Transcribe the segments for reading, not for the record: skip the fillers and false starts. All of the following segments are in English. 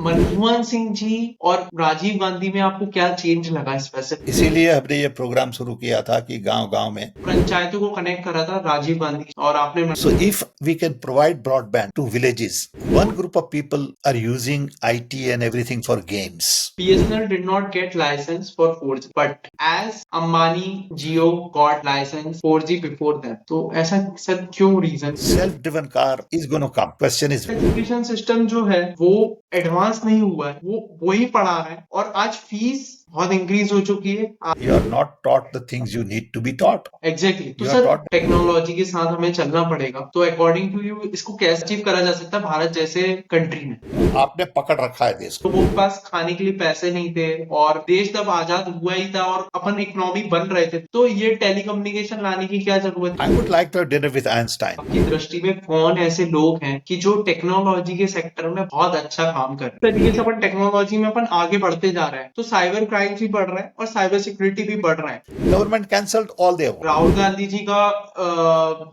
मनमोहन सिंह जी और राजीव गांधी में आपको क्या चेंज लगा स्पेसिफिक? इसीलिए हमने ये प्रोग्राम शुरू किया था कि गांव-गांव में पंचायतों को कनेक्ट करा था राजीव गांधी और आपने So if we can provide broadband to villages, one group of people are using IT and everything for games. BSNL did not get license for 4G, but as Ambani Jio got license 4G before them. तो ऐसा sir क्यों reason? Self-driven car is going to come. Question is, education system जो है वो advance नहीं हुआ है, वो वही पढ़ा रहा है और आज फीस बहुत इंक्रीज हो चुकी है। you are not taught the things you need to be taught. Exactly तो You are sir taught technology के साथ हमें चलना पड़ेगा। तो अकॉर्डिंग टू यू इसको कैसे अचीव करा जा सकता है भारत जैसे कंट्री में? आपने पकड़ रखा है देश को। लोगों के पास खाने के लिए पैसे नहीं थे और देश तब आजाद हुआ ही था और अपन इकोनॉमी बन रहे थे, तो ये टेलीकम्युनिकेशन लाने की क्या जरूरत I है? would like to have dinner with Einstein. आपकी दृष्टि में कौन ऐसे लोग हैं कि जो टेक्नोलॉजी के सेक्टर में बहुत अच्छा काम कर रहे हैं? तरीके से अपन टेक्नोलॉजी में अपन आगे बढ़ते जा रहे हैं, तो साइबर क्राइम भी बढ़ रहा है और साइबर सिक्योरिटी भी बढ़ रहा है। Government cancelled all their work. Rahul Gandhi ji का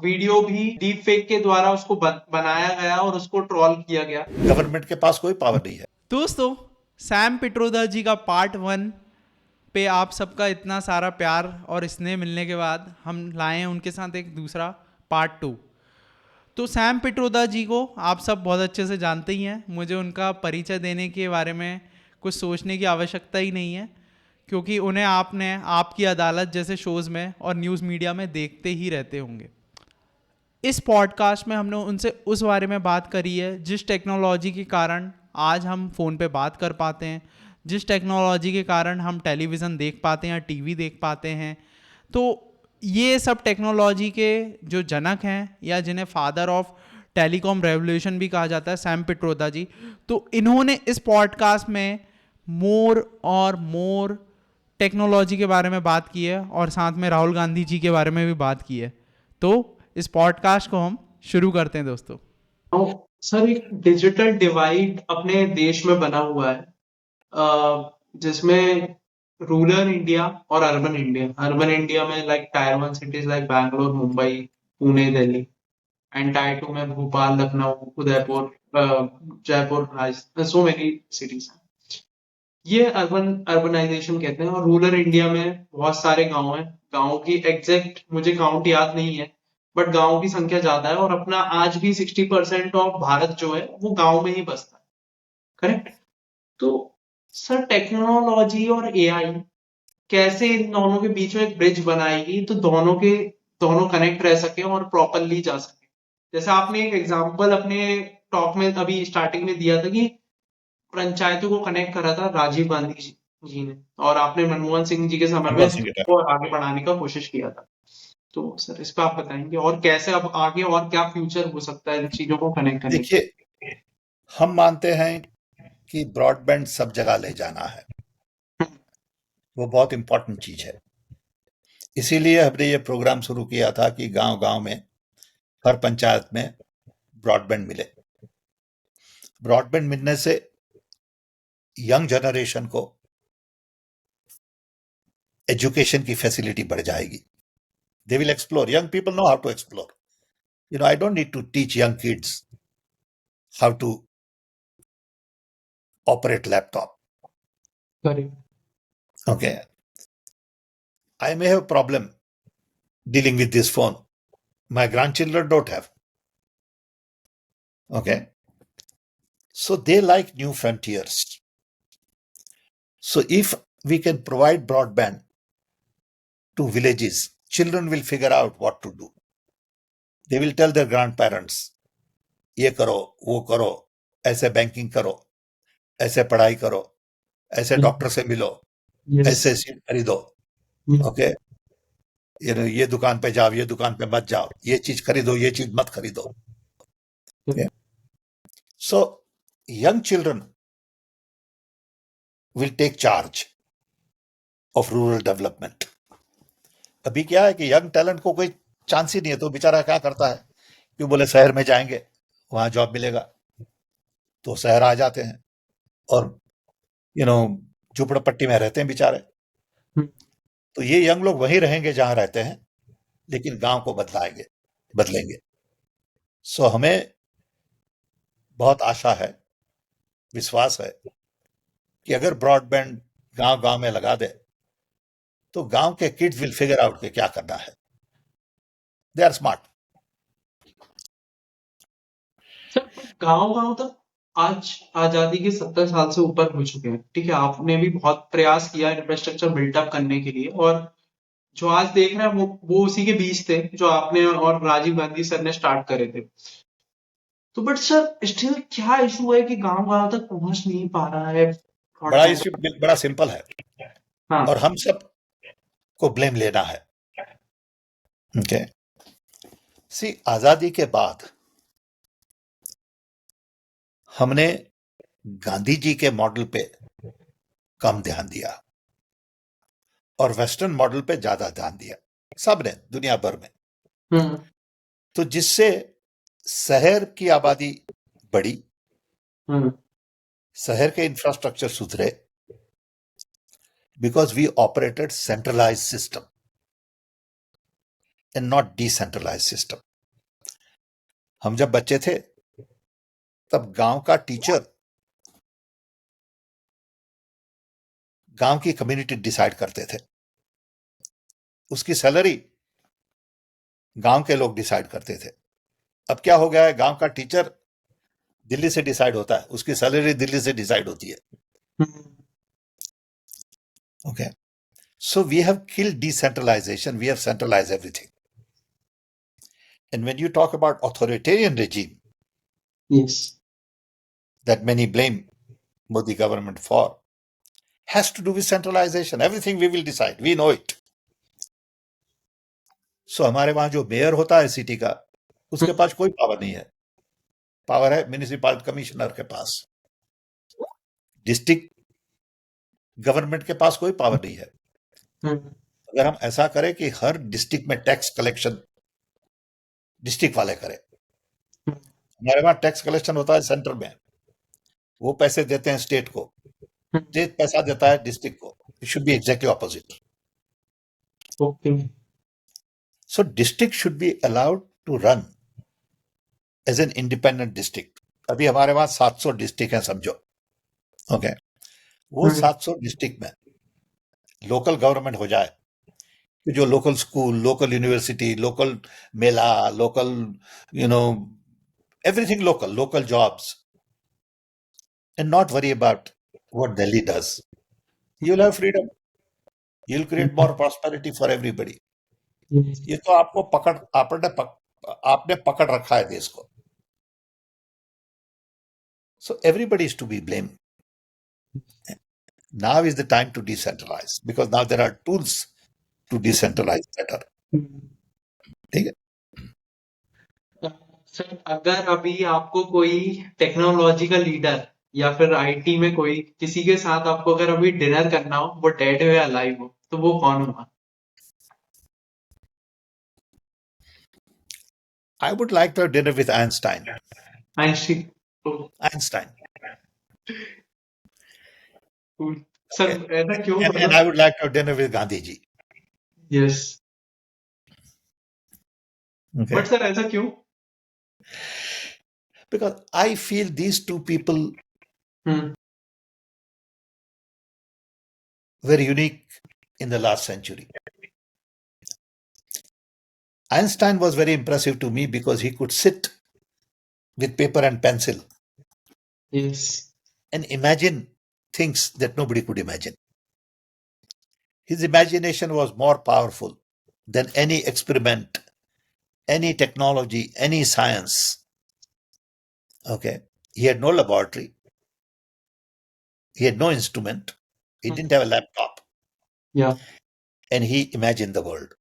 वीडियो भी डीप फेक के द्वारा उसको बनाया गया और उसको ट्रोल किया गया। गवर्नमेंट के पास कोई पावर नहीं है। दोस्तों, सैम पिट्रोदा जी का पार्ट 1 पे आप सबका इतना सारा प्यार और स्नेह मिलने के बाद हम लाए हैं उनके साथ एक दूसरा पार्ट 2। तो सैम पिट्रोदा जी को आप सब बहुत अच्छे से जानते ही हैं, मुझे उनका परिचय देने के बारे में कुछ सोचने की आवश्यकता ही नहीं है, क्योंकि उन्हें आपने आपकी अदालत जैसे शोज़ में और न्यूज़ मीडिया में देखते ही रहते होंगे। इस पॉडकास्ट में हमने उनसे उस बारे में बात करी है जिस टेक्नोलॉजी के कारण आज हम फ़ोन पे बात कर पाते हैं, जिस टेक्नोलॉजी के कारण हम टेलीविज़न देख पाते हैं या टीवी देख पाते हैं। तो ये सब टेक्नोलॉजी के जो जनक हैं या जिन्हें फादर ऑफ टेलीकॉम रेवोल्यूशन भी कहा जाता है, सैम पिट्रोदा जी, तो इन्होंने इस पॉडकास्ट में मोर और मोर टेक्नोलॉजी के बारे में बात की है और साथ में राहुल गांधी जी के बारे में भी बात की है। तो इस पॉडकास्ट को हम शुरू करते हैं दोस्तों। तो सर एक डिजिटल डिवाइड अपने देश में बना हुआ है, जिसमें रूरल इंडिया और अर्बन इंडिया में like tyre 1 cities like Bangalore, Mumbai, Pune, Delhi, and tyre 2 में Bhopal, Lucknow, Udaipur, Jaipur, Rajasthan, so many cities हैं। ये अर्बनाइजेशन कहते हैं। और रूरल इंडिया में बहुत सारे गांव हैं। गांव की एग्जैक्ट मुझे काउंट याद नहीं है, बट गांव की संख्या ज्यादा है और अपना आज भी 60% ऑफ भारत जो है वो गांव में ही बसता है। करेक्ट? तो सर टेक्नोलॉजी और एआई कैसे इन दोनों के बीच में एक ब्रिज बनाएगी तो दोनों कनेक्ट रह सके और प्रॉपरली जा सके? जैसे आपने एक एग्जांपल अपने टॉक में अभी स्टार्टिंग में दिया था कि पंचायतों को कनेक्ट करा था राजीव गांधी जी ने, और आपने मनमोहन सिंह जी के समय में इसको आगे बढ़ाने का कोशिश किया था। तो सर इस पे आप बताएंगे और कैसे अब आगे और क्या फ्यूचर हो सकता है इन चीजों को कनेक्ट करने के? देखिए, हम मानते हैं कि ब्रॉडबैंड सब जगह ले जाना है, वो बहुत इंपॉर्टेंट चीज है। इसीलिए हमने ये प्रोग्राम शुरू किया था कि गांव-गांव में, हर पंचायत में ब्रॉडबैंड मिले। ब्रॉडबैंड मिलने से यंग जनरेशन को एजुकेशन की फैसिलिटी बढ़ जाएगी। They will explore. Young people know how to explore. I don't need to teach young kids how to operate laptop. Correct. Okay. I may have a problem dealing with this phone. My grandchildren don't have. Okay. So they like new frontiers. So if we can provide broadband to villages, children will figure out what to do. They will tell their grandparents, ये करो, वो करो, ऐसे banking करो, ऐसे पढ़ाई करो, ऐसे डॉक्टर से मिलो, ऐसे सीट खरीदो, ओके, ये दुकान पे जाओ, ये दुकान पे मत जाओ, ये चीज खरीदो, ये चीज मत खरीदो. Okay? So young children will take charge of rural development. अभी क्या है कि यंग टैलेंट को कोई चांस ही नहीं है, तो बेचारा क्या करता है कि बोले शहर में जाएंगे, वहां जॉब मिलेगा, तो शहर आ जाते हैं और झुपड़पट्टी में रहते हैं बेचारे। तो ये यंग लोग वहीं रहेंगे जहां रहते हैं, लेकिन गांव को बदलेंगे। सो हमें बहुत आशा है विश्वास है कि अगर ब्रॉडबैंड गांव गांव में लगा दे तो गांव के किड्स विल फिगर आउट कि क्या करना है. They are smart. सर गांव गांव तक आज आजादी के 70 साल से ऊपर हो चुके हैं, ठीक है, आपने भी बहुत प्रयास किया इंफ्रास्ट्रक्चर बिल्टअप करने के लिए, और जो आज देख रहे हैं वो उसी के बीच थे जो आपने और राजीव गांधी सर ने स्टार्ट करे थे। तो बट सर स्टिल क्या इशू है कि गांव गांव तक पहुंच नहीं पा रहा है बड़ा ब्रॉडबैंड? इश्यू बड़ा सिंपल है और हाँ। हम सब को ब्लेम लेना है. ओके. सी, आजादी के बाद हमने गांधी जी के मॉडल पे कम ध्यान दिया और वेस्टर्न मॉडल पे ज्यादा ध्यान दिया, सबने दुनिया भर में. हम्म। तो जिससे शहर की आबादी बढ़ी, हम्म। शहर के इंफ्रास्ट्रक्चर सुधरे, because we operated centralise system and not decentralise system. हम जब बच्चे थे तब गांव का टीचर गांव की कम्युनिटी डिसाइड करते थे, उसकी सैलरी गांव के लोग डिसाइड करते थे. अब क्या हो गया है, गांव का टीचर दिल्ली से डिसाइड होता है, उसकी सैलरी दिल्ली से डिसाइड होती है. हम्म। Okay. So we have killed decentralization, we have centralized everything. And when you talk about authoritarian regime yes. that many blame Modi government for, has to do with centralization. Everything we will decide, we know it. So हमारे वहां जो mayor होता है city का, उसके पास कोई power नहीं है. पावर है म्युनिसिपल कमिश्नर के पास. डिस्ट्रिक्ट गवर्नमेंट के पास कोई पावर नहीं है. हम्म। अगर हम ऐसा करें कि हर डिस्ट्रिक्ट में टैक्स कलेक्शन डिस्ट्रिक्ट वाले करें, हमारे वहां टैक्स कलेक्शन होता है सेंटर में, वो पैसे देते हैं स्टेट को, स्टेट पैसा देता है डिस्ट्रिक्ट को. It should be exactly opposite. Okay. So district should be allowed to run as an independent district. अभी हमारे वहां 700 डिस्ट्रिक्ट हैं समझो. ओके. वो 700 डिस्ट्रिक्ट में लोकल गवर्नमेंट हो जाए कि जो local school, local university, local Mela, local you know everything local, local jobs, and not worry about what Delhi does. You'll have freedom. You'll create more prosperity for everybody. ये तो आपको आपने पकड़ रखा है देश को. So everybody is to be blamed. Now is the time to decentralize because now there are tools to decentralize better. ठीक है. सर अगर अभी आपको कोई टेक्नोलॉजी का लीडर या फिर आईटी में कोई किसी के साथ आपको अगर अभी डिनर करना हो, वो डेड हो या अलाइव हो, तो वो कौन होगा? I would like to have dinner with Einstein. Einstein. Einstein. Sir Okay. ऐसा क्यों, And मतलब? I would like to have dinner with Gandhi ji. Yes. Okay. But sir ऐसा क्यों? Because I feel these two people hmm. were unique in the last century. Einstein was very impressive to me because he could sit with paper and pencil yes. and imagine things that nobody could imagine. His imagination was more powerful than any experiment, any technology, any science. Okay. He had no laboratory. He had no instrument. He didn't have a laptop. या। And he imagined the world.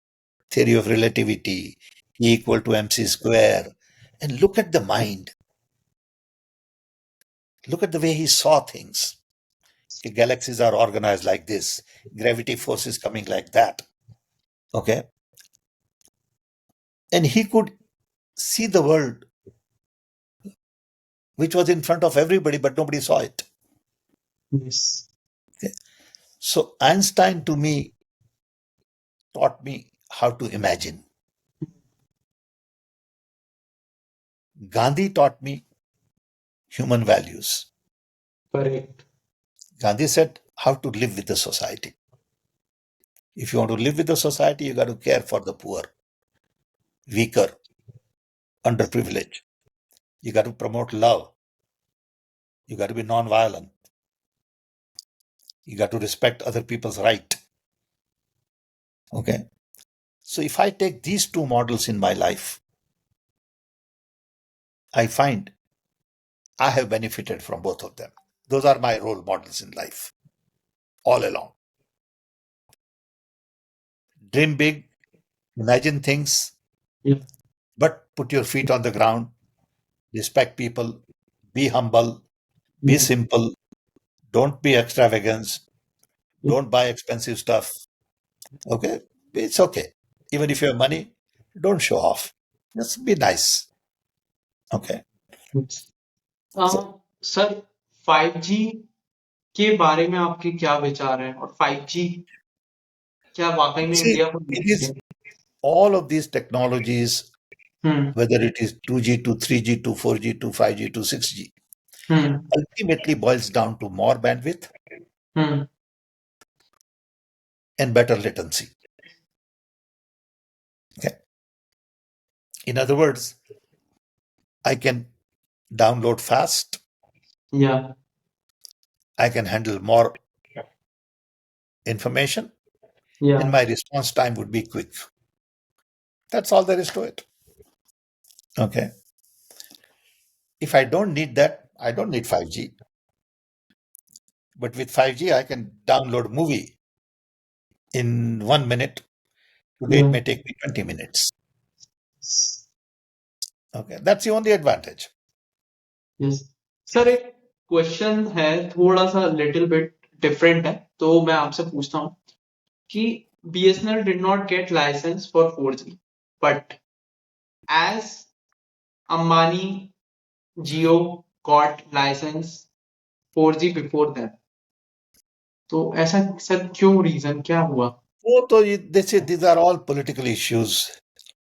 Theory of relativity, E equal to mc square. And look at the mind. Look at the way he saw things. The galaxies are organized like this. Gravity force is coming like that. Okay. And he could see the world which was in front of everybody, but nobody saw it. Yes. Okay. So Einstein to me taught me how to imagine. Gandhi taught me human values. Correct. Gandhi said how to live with the society. If you want to live with the society, you got to care for the poor, weaker, underprivileged. You got to promote love. You got to be non-violent. You got to respect other people's right. Okay. So if I take these two models in my life, I find I have benefited from both of them. Those are my role models in life all along. Dream big, imagine things, Yeah. but put your feet on the ground, respect people, be humble, be Yeah. simple, don't be extravagant, Yeah. don't buy expensive stuff. Okay? It's okay. Even if you have money, don't show off. Just be nice. Okay? Yes. So, sir 5G के बारे में आपके क्या विचार हैं और 5G क्या वाकई में see, इंडिया को it लेके is all of these technologies, hmm whether it is 2G to 3G to 4G to 5G to 6G, hmm ultimately boils down to more bandwidth hmm and better latency. Okay? In other words, I can download fast, या I can handle more information, या and my response time would be quick. That's all there is to it. Okay. If I don't need that, I don't need 5G. But with 5G, I can download movie in 1 minute. Today या it may take me 20 minutes. Okay. That's the only advantage. Yes sir एक question है थोड़ा सा little bit different है तो मैं आपसे पूछता हूँ कि BSNL did not get license for 4G but as Ambani Jio got license 4G before them तो ऐसा सर क्यों रीजन क्या हुआ Oh, so they say these are all political issues.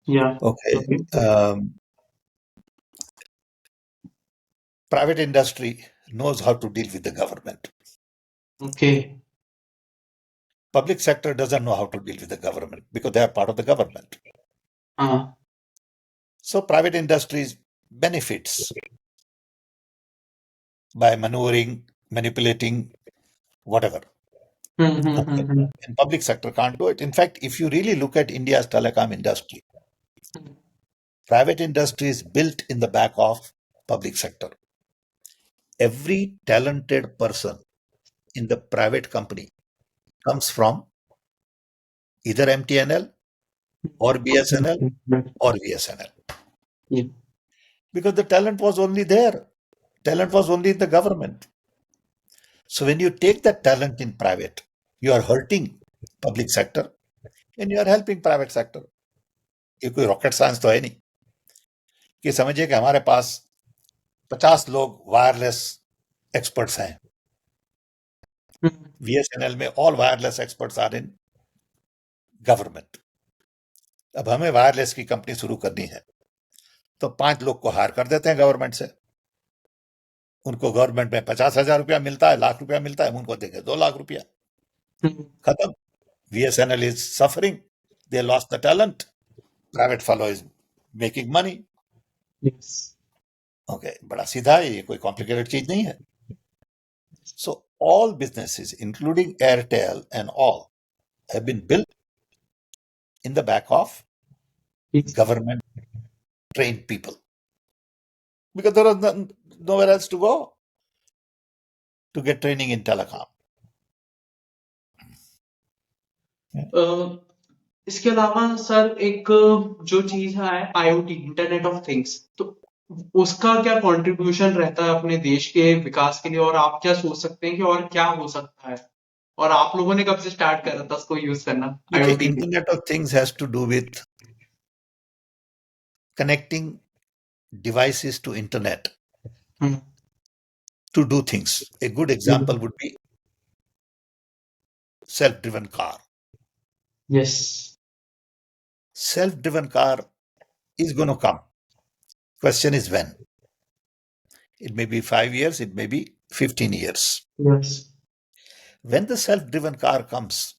या Okay. Okay Private industry knows how to deal with the government. Okay Public sector doesn't know how to deal with the government because they are part of the government. हाँ So private industries benefits by maneuvering, manipulating, whatever. Okay. Hmm And public sector can't do it. In fact, if you really look at India's telecom industry, private industry is built in the back of public sector. Every talented person in the private company comes from either MTNL or BSNL or VSNL Yeah. because the talent was only there. Talent was only in the government. So when you take that talent in private, you are hurting public sector and you are helping private sector. ये कोई rocket science तो है नहीं कि समझिए कि हमारे पास 50 लोग वायरलेस एक्सपर्ट्स हैं VSNL में all wireless experts are in government अब हमें वायरलेस की कंपनी शुरू करनी है तो 5 लोग को हायर कर देते हैं गवर्नमेंट से उनको गवर्नमेंट में 50,000 रुपया मिलता है लाख रुपया मिलता है हम उनको देंगे 2 लाख रुपया खत्म VSNL is suffering they lost the talent private fellow is making money Yes. Okay बड़ा सीधा है ये कोई कॉम्प्लिकेटेड चीज नहीं है so all businesses including Airtel and all have been built in the back of Yes. government trained people because there was nowhere else to go to get training in telecom. इसके अलावा sir एक जो चीज है IoT internet of things तो उसका क्या contribution रहता है अपने देश के विकास के लिए और आप क्या सोच सकते हैं कि और क्या हो सकता है और आप लोगों ने कब से स्टार्ट करा था उसको यूज करना देखिए IoT में internet of things has to do with connecting devices to internet hmm to do things. A good example would be self-driven car. Yes Self-driven car is going to come. Question is when. It may be 5 years, it may be 15 years. Yes. When the self-driven car comes,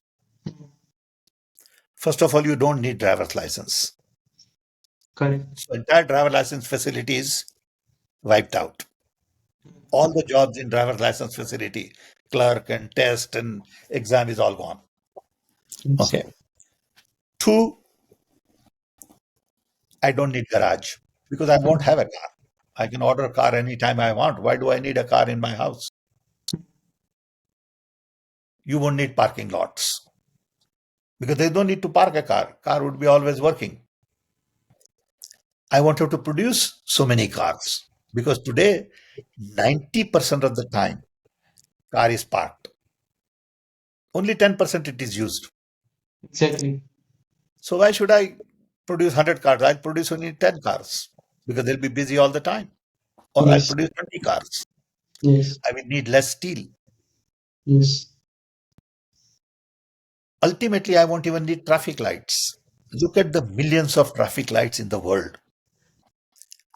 first of all, you don't need driver's license. Correct. So entire driver license facility is wiped out. All the jobs in driver's license facility, clerk and test and exam is all gone. Yes. Okay. Two, I don't need garage because I won't have a car. I can order a car anytime I want. Why do I need a car in my house? You won't need parking lots because they don't need to park a car. Car would be always working. I wanted to produce so many cars because today 90% of the time car is parked. Only 10% it is used. Exactly. So why should I produce 100 cars? I'll produce only 10 cars because they'll be busy all the time. Or I'll Yes. produce 20 cars. Yes. I will need less steel. Yes. Ultimately, I won't even need traffic lights. Look at the millions of traffic lights in the world.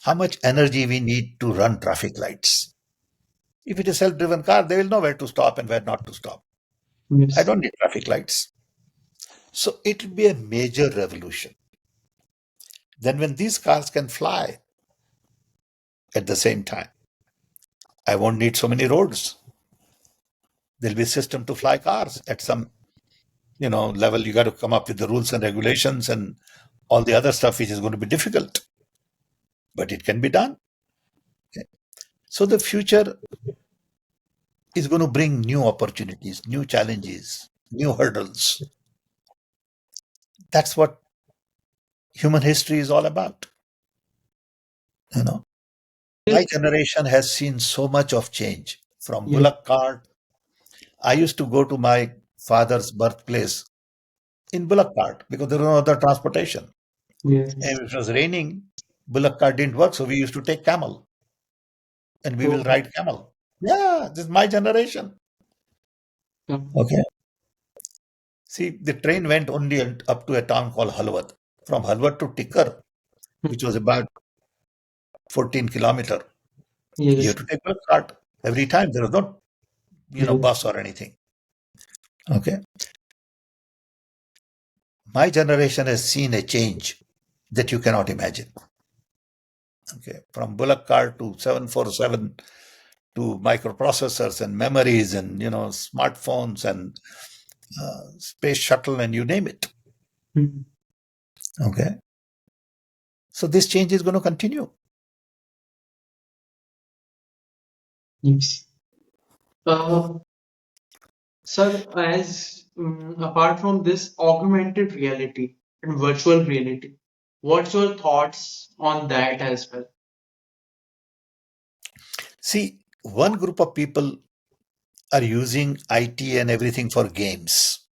How much energy we need to run traffic lights. If it is a self-driven car, they will know where to stop and where not to stop. I Yes. don't need traffic lights. So it will be a major revolution. Then when these cars can fly at the same time, I won't need so many roads. There'll be a system to fly cars at some, level. You got to come up with the rules and regulations and all the other stuff, which is going to be difficult, but it can be done. Okay. So the future is going to bring new opportunities, new challenges, new hurdles. That's what human history is all about. You know, my Yes. generation has seen so much of change from Yes. bullock cart. I used to go to my father's birthplace in bullock cart because there was no other transportation. And Yes. if it was raining, bullock cart didn't work, so we used to take camel and we will Oh, ride camel. Yeah, this is my generation. yeah. Okay. See, the train went only up to a town called Halwat. From Halwat to Tikar, which was about 14 kilometer, you Yes. have to take a cart every time. There was no, Yes. bus or anything. Okay. My generation has seen a change that you cannot imagine. Okay. From bullock cart to 747 to microprocessors and memories and, smartphones and space shuttle and you name it. Mm. Okay. So this change is going to continue. Yes. Uh, Sir, as apart from this augmented reality and virtual reality, what's your thoughts on that as well? See, one group of people are using IT and everything for games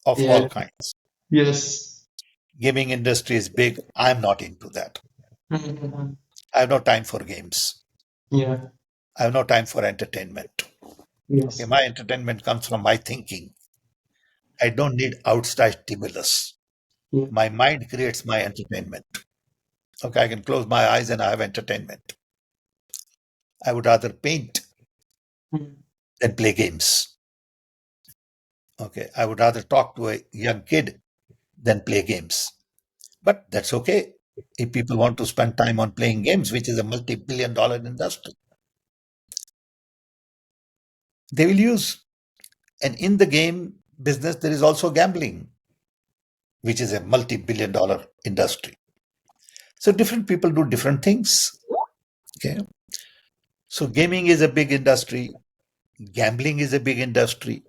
of all Yeah. kinds. Yes. Gaming industry is big. I'm not into that. Mhm. I have no time for games. Yeah. I have no time for entertainment. Okay, Yes. my entertainment comes from my thinking. I don't need outside stimulus. Yeah. My mind creates my entertainment. Okay, I can close my eyes and I have entertainment. I would rather paint Mm. than play games. Okay, I would rather talk to a young kid than play games. But that's okay. If people want to spend time on playing games, which is a multi-billion-dollar industry, they will use. And in the game business, there is also gambling, which is a multi-billion-dollar industry. So different people do different things. Okay. So gaming is a big industry. Gambling is a big industry.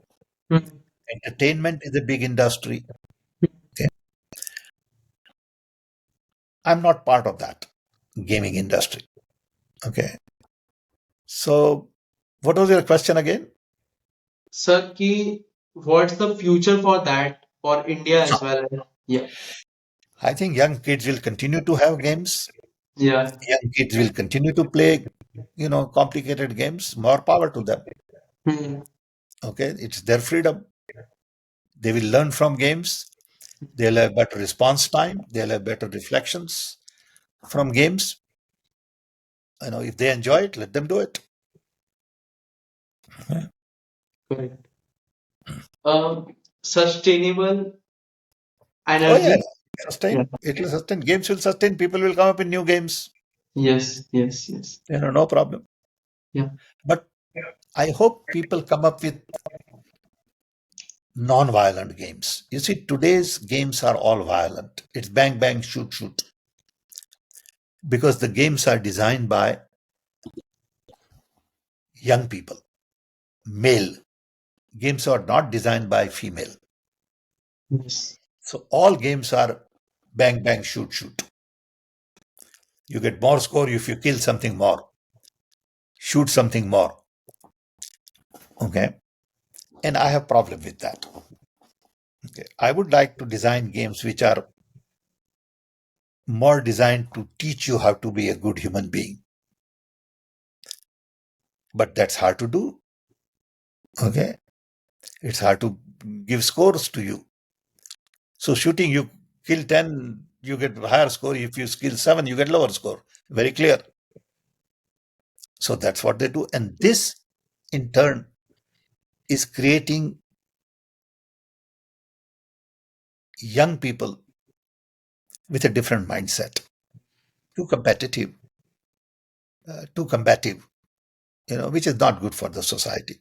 Mm. Entertainment is a big industry. Okay. I'm not part of that gaming industry. Okay. So what was your question again? Sir, what's the future for that for India as well? Yeah. I think young kids will continue to have games. Yeah. Young kids will continue to play, complicated games. More power to them. Mm. Okay. It's their freedom. They will learn from games. They'll have better response time. They'll have better reflections from games. If they enjoy it, let them do it. Correct. Sustainable Oh yeah, energy. Yeah. it will sustain. Games will sustain. People will come up with new games. Yes, yes, yes. No problem. Yeah. But I hope people come up with non-violent games. You see, today's games are all violent. It's bang, bang, shoot, shoot. Because the games are designed by young people, male. Games are not designed by female. Yes. So all games are bang, bang, shoot, shoot. You get more score if you kill something more, shoot something more. Okay. And I have problem with that. Okay. I would like to design games which are more designed to teach you how to be a good human being. But that's hard to do. Okay. It's hard to give scores to you. So shooting, you kill 10, you get higher score. If you kill 7, you get lower score. Very clear. So that's what they do. And this, in turn, is creating young people with a different mindset, too competitive, which is not good for the society.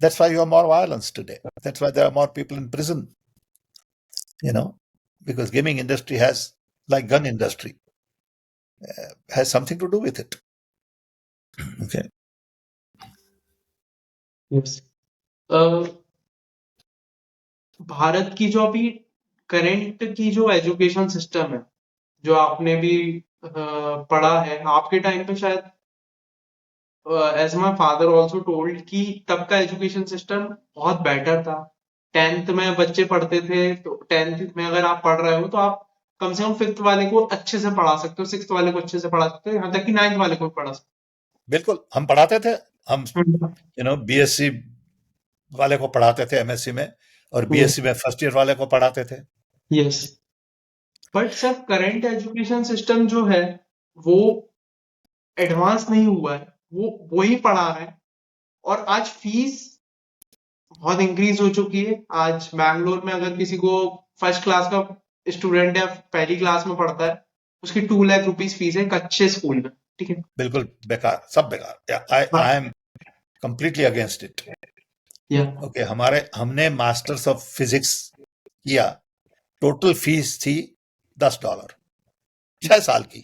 That's why you have more violence today. That's why there are more people in prison, because gaming industry has, like gun industry, has something to do with it. Okay. Yes. Bharat की जो अभी current की जो education system है, जो आपने भी पढ़ा है, आपके टाइम पे शायद as my father also told कि तब का एजुकेशन सिस्टम बहुत बेटर था। 10th में बच्चे पढ़ते थे, तो 10th में अगर आप पढ़ रहे हो तो आप कम से कम 5th वाले को अच्छे से पढ़ा सकते हो, 6th वाले को अच्छे से पढ़ा सकते हो, यहाँ तक कि 9th वाले को भी पढ़ा सकते बिल्कुल, हम पढ़ाते थे। हम हो। बीएससी वाले को पढ़ाते थे एमएससी में, और बीएससी में फर्स्ट ईयर वाले को पढ़ाते थे। Yes, but sir current education system जो है वो एडवांस नहीं हुआ है, वो वही पढ़ा रहा है, और आज फीस बहुत इंक्रीज हो चुकी है। आज बैंगलोर में अगर किसी को फर्स्ट क्लास का स्टूडेंट या पहली क्लास में पढ़ता है, उसकी 2 लाख रुपीज फीस है एक अच्छे स्कूल में। ठीक है, बिल्कुल बेकार, सब बेकार। I am completely against it. या ओके, हमने मास्टर्स ऑफ फिजिक्स किया, टोटल फीस थी $10, 6 साल की।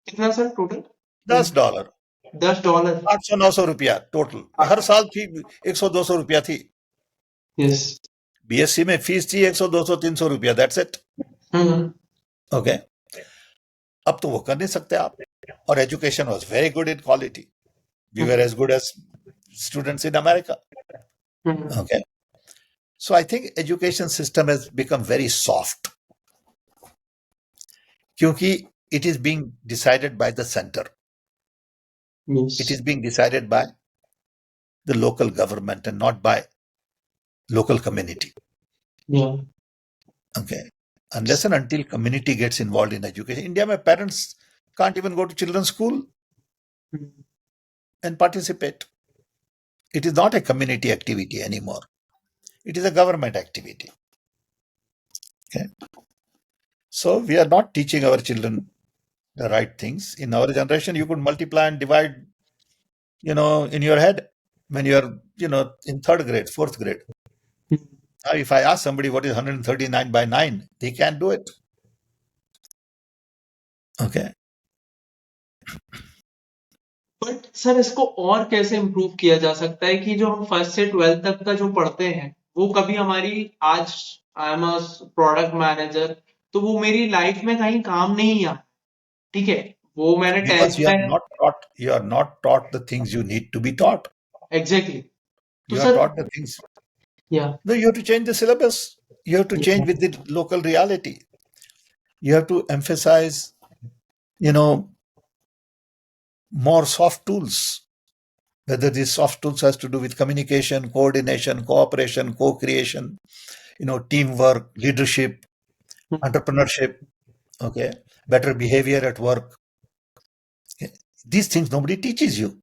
कितना सर टोटल? $10, $10। 800-900 रुपया टोटल, हर साल थी। 100-200 रुपया थी। यस। बीएससी में फीस थी 100-200-300 रुपया, दैट्स इट। ओके, अब तो वो कर नहीं सकते आप। और education was very good in quality, we were as good as students in America. Okay. So I think education system has become very soft, क्योंकि it is being decided by the center. It is being decided by the local government and not by local community. Yeah. Okay. Unless and until community gets involved in education. India, my parents can't even go to children's school and participate. It is not a community activity anymore. It is a government activity. Okay. So we are not teaching our children the right things. In our generation, you could multiply and divide, in your head when you're, in 3rd grade, 4th grade. Now, if I ask somebody what is 139 by 9, they can't do it. Okay. But sir इसको और कैसे improve किया जा सकता है कि जो हम 1st से 12th तक का जो पढ़ते हैं वो कभी हमारी, आज I am a product manager, तो वो मेरी लाइफ में कहीं काम नहीं आया। ठीक है, वो मैंने Because 10th में you are not taught the things you need to be taught. Exactly. तो You are sir taught the things. या No, you have to change the syllabus. You have to change with the local reality. You have to emphasize, more soft tools. Whether these soft tools has to do with communication, coordination, cooperation, co-creation, teamwork, leadership, entrepreneurship, okay, better behavior at work. Okay. These things nobody teaches you.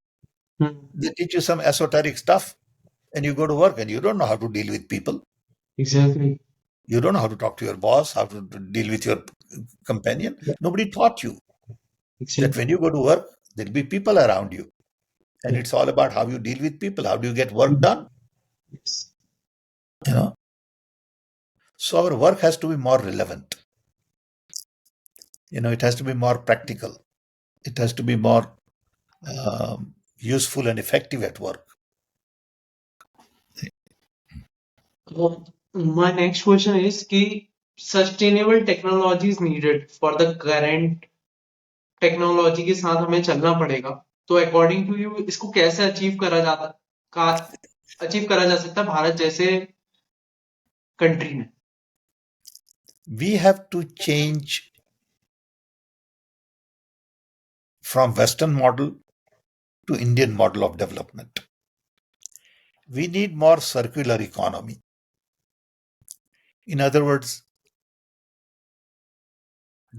They teach you some esoteric stuff, and you go to work and you don't know how to deal with people. Exactly. You don't know how to talk to your boss, how to deal with your companion. Yeah. Nobody taught you that when Exactly. you go to work, there'll be people around you. And Yeah. it's all about how you deal with people. How do you get work done? Yes. You know, so our work has to be more relevant. It has to be more practical. It has to be more useful and effective at work. My next question is कि sustainable technology is needed for the current technology के साथ हमें चलना पड़ेगा तो according to you इसको कैसे achieve करा जा सकता है भारत जैसे कंट्री में We have to change from Western model to Indian model of development. We need more circular economy. In other words,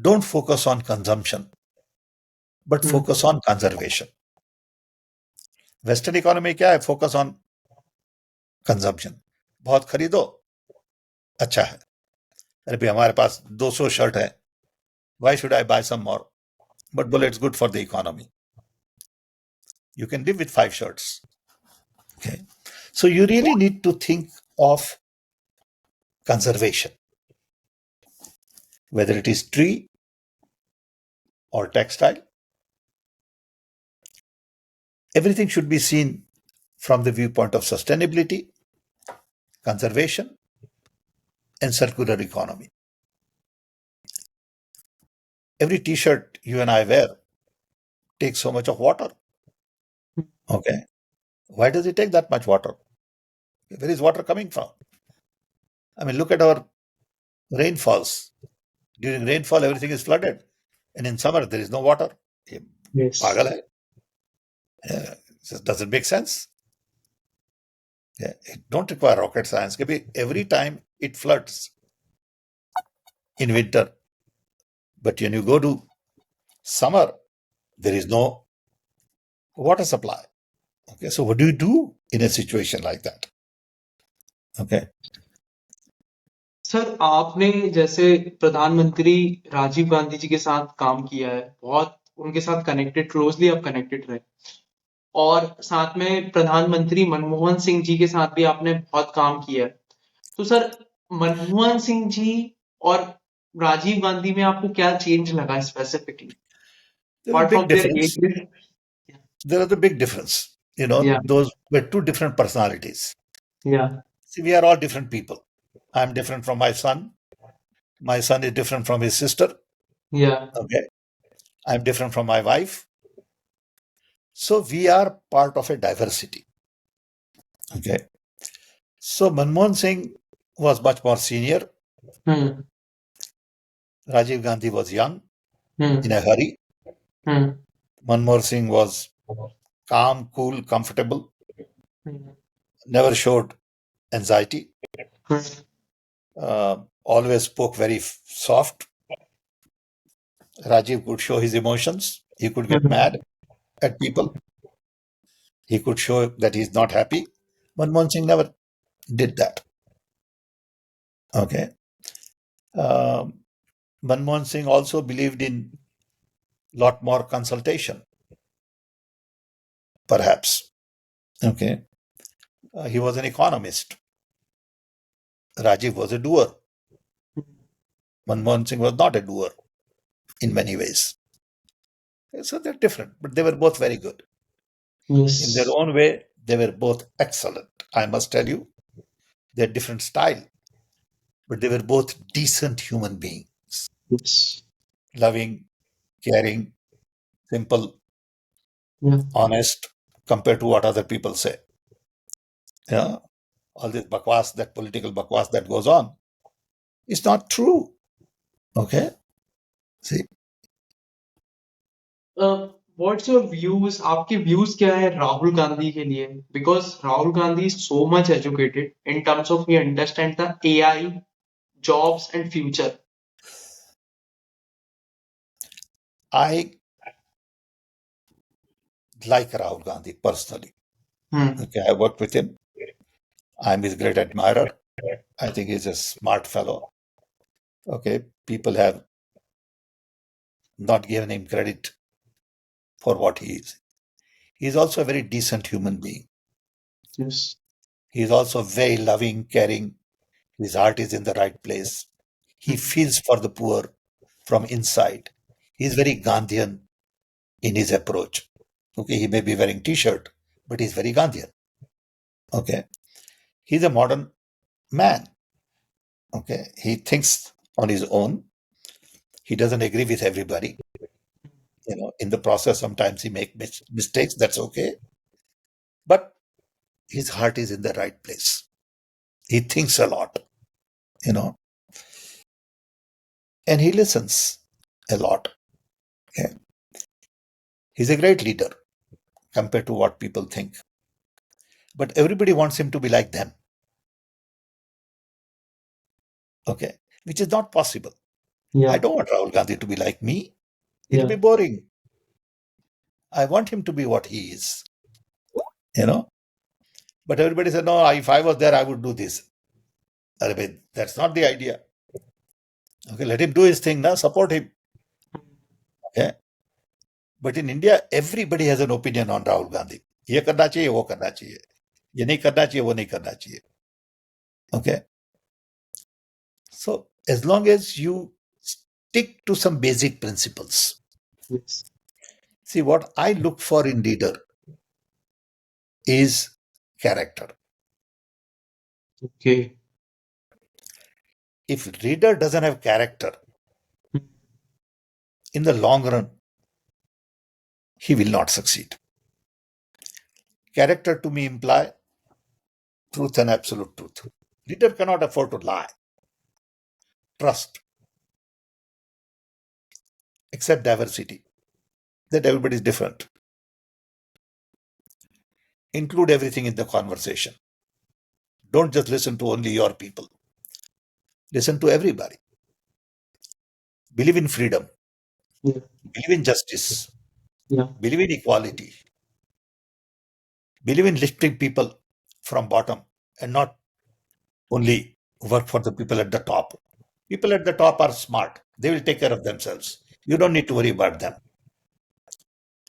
don't focus on consumption, but hmm, focus on conservation. Western economy क्या है? Focus on consumption. बहुत खरीदो, अच्छा है. अरे भाई हमारे पास 200 shirt है. Why should I buy some more? But well, it's good for the economy. You can live with 5 shirts. Okay. So you really need to think of conservation, whether it is tree or textile. Everything should be seen from the viewpoint of sustainability, conservation, and circular economy. Every t-shirt you and I wear takes so much of water. Okay. Why does it take that much water? Where is water coming from? I mean, look at our rainfalls. During rainfall, everything is flooded. And in summer, there is no water. ये yes पागल है. Does it make sense? Yeah, it don't require rocket science. Every time it floods in winter, but when you go to summer, there is no water supply. Okay, so what do you do in a situation like that? Okay, sir आपने जैसे प्रधानमंत्री राजीव गांधी जी के साथ काम किया है बहुत उनके साथ कनेक्टेड क्लोजली आप कनेक्टेड रहे और साथ में प्रधानमंत्री मनमोहन सिंह जी के साथ भी आपने बहुत काम किया है तो सर मनमोहन सिंह जी और राजीव गांधी में आपको क्या चेंज लगा specifically there's a apart big from their difference. ages? There is a big difference. Yeah, Those were two different personalities. yeah, See, we are all different people. I'm different from my son. My son is different from his sister. yeah. Okay, I'm different from my wife. So we are part of a diversity. Okay. So Manmohan Singh was much more senior. Hmm, Rajiv Gandhi was young, in hmm, a hurry. hmm, Manmohan Singh was calm, cool, comfortable, hmm, never showed anxiety, hmm, always spoke very soft. Rajiv could show his emotions. He could get hmm. mad at people. He could show that he's not happy. Manmohan Singh never did that. Okay. Um, Manmohan Singh also believed in lot more consultation, perhaps. Okay. He was an economist. Rajiv was a doer. Manmohan Singh was not a doer in many ways. So they're different, but they were both very good. In their Yes, own way, they were both excellent. I must tell you, they're different style, but they were both decent human beings, yes, loving, caring, simple, yeah. honest, compared to what other people say. Yeah, all this bakwas, that political bakwas that goes on, it's not true. Okay, see, What's your views? आपके views क्या है राहुल गांधी के लिए? Because Rahul Gandhi is so much educated in terms of he understand the AI, jobs and future. I like Rahul Gandhi personally. Hmm. Okay, I worked with him. I'm his great admirer. I think he's a smart fellow. Okay, people have not given him credit for what he is. He's also a very decent human being. Yes. He's also very loving, caring. His heart is in the right place. He Hmm. feels for the poor from inside. He's very Gandhian in his approach. Okay, he may be wearing t-shirt, but he's very Gandhian. Okay, he's a modern man. Okay, he thinks on his own. He doesn't agree with everybody. In the process, sometimes he make mistakes. That's okay, but his heart is in the right place. He thinks a lot, you know, and he listens a lot. Okay? He's a great leader compared to what people think. But everybody wants him to be like them. Okay, which is not possible. I Yeah. don't want Rahul Gandhi to be like me. It'll Yeah. be boring. I want him to be what he is, you know. But everybody said, no, if I was there, I would do this. I mean, that's not the idea. Okay, let him do his thing now, support him. Okay. But in India, everybody has an opinion on Rahul Gandhi. ये करना चाहिए, वो करना चाहिए. ये नहीं करना चाहिए, वो नहीं करना चाहिए. Okay. So as long as you stick to some basic principles. Yes. See, what I look for in leader is character. Okay. If leader doesn't have character, Hmm. in the long run, he will not succeed. Character to me imply truth and absolute truth. Leader cannot afford to lie. Trust, accept diversity, that everybody is different. Include everything in the conversation. Don't just listen to only your people. Listen to everybody. Believe in freedom. Yeah. Believe in justice. Yeah. Believe in equality. Believe in lifting people from bottom and not only work for the people at the top. People at the top are smart. They will take care of themselves. You don't need to worry about them.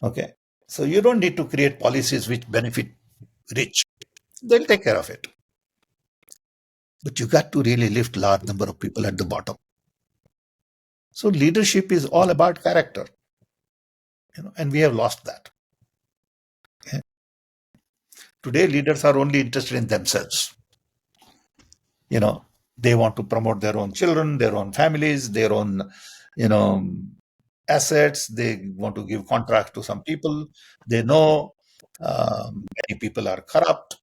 Okay. So you don't need to create policies which benefit rich. They'll take care of it. But you got to really lift large number of people at the bottom. So leadership is all about character, and we have lost that. Okay? Today, leaders are only interested in themselves. They want to promote their own children, their own families, their own, you know, assets. They want to give contracts to some people. They know many people are corrupt.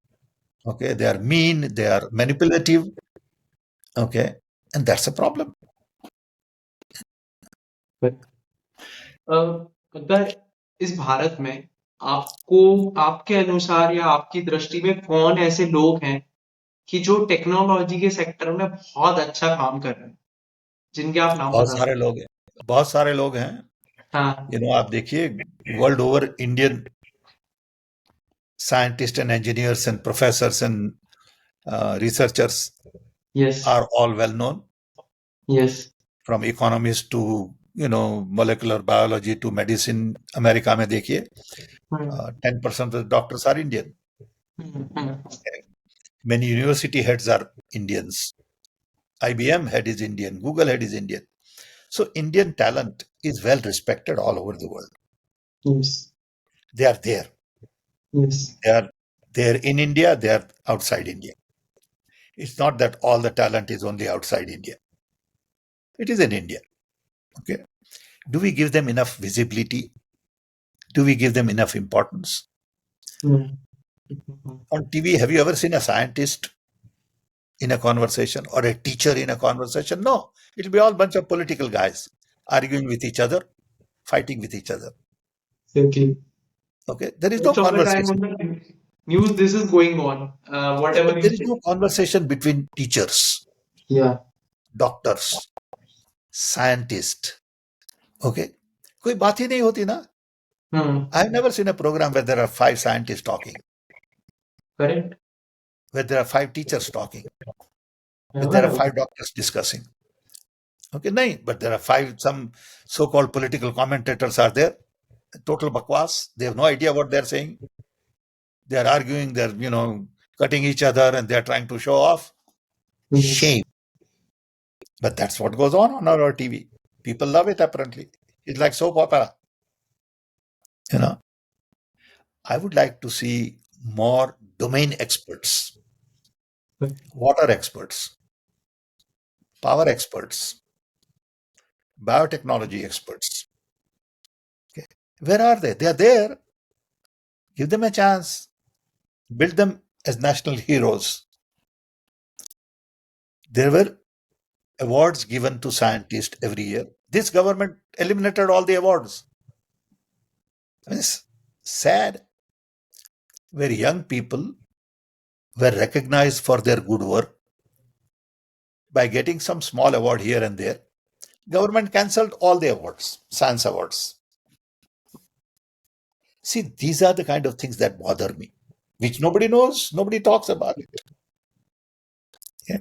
Okay, they are mean. They are manipulative. Okay, and that's a problem. But अगर इस भारत में आपको आपके अनुसार या आपकी दृष्टि में कौन ऐसे लोग हैं कि जो टेक्नोलॉजी के सेक्टर में बहुत अच्छा काम कर रहे हैं जिनके आप नाम बहुत बता सारे सकते लोग हैं. बहुत सारे लोग हैं. हैं? हाँ. आप देखिए, world over Indian scientists and engineers and professors and researchers yes. are all well known, yes. from economists to molecular biology to medicine. America में देखिए, 10% of the doctors are Indian. Many university heads are Indians. IBM head is Indian. Google head is Indian. So Indian talent is well respected all over the world. Yes. They are there. Yes. They are there in India. They are outside India. It's not that all the talent is only outside India. It is in India. Okay. Do we give them enough visibility? Do we give them enough importance? On TV, have you ever seen a scientist in a conversation or a teacher in a conversation? No. It'll be all bunch of political guys arguing with each other, fighting with each other. Exactly. Okay. There is no Most of the time on conversation. the news, this is going on. Yeah, Whatever but you there is say. no conversation between teachers, Yeah. doctors, scientists. Okay. कोई बात ही नहीं होती ना. Hmm. I've never seen a program where there are five scientists talking, Correct. where there are five teachers talking, where there Never are ever. five doctors discussing. Okay, no, but there are five, some so-called political commentators are there. Total bakwas. They have no idea what they're saying. They are arguing, they're, cutting each other and they're trying to show off. Yes. Shame. But that's what goes on our TV. People love it, apparently. It's like soap opera. You know, I would like to see more domain experts, water experts, power experts, biotechnology experts. Okay. Where are they? They are there. Give them a chance. Build them as national heroes. There were awards given to scientists every year. This government eliminated all the awards. I mean, it's sad, where young people were recognized for their good work by getting some small award here and there. Government cancelled all the awards, science awards. See, these are the kind of things that bother me, which nobody knows, nobody talks about it. Yeah.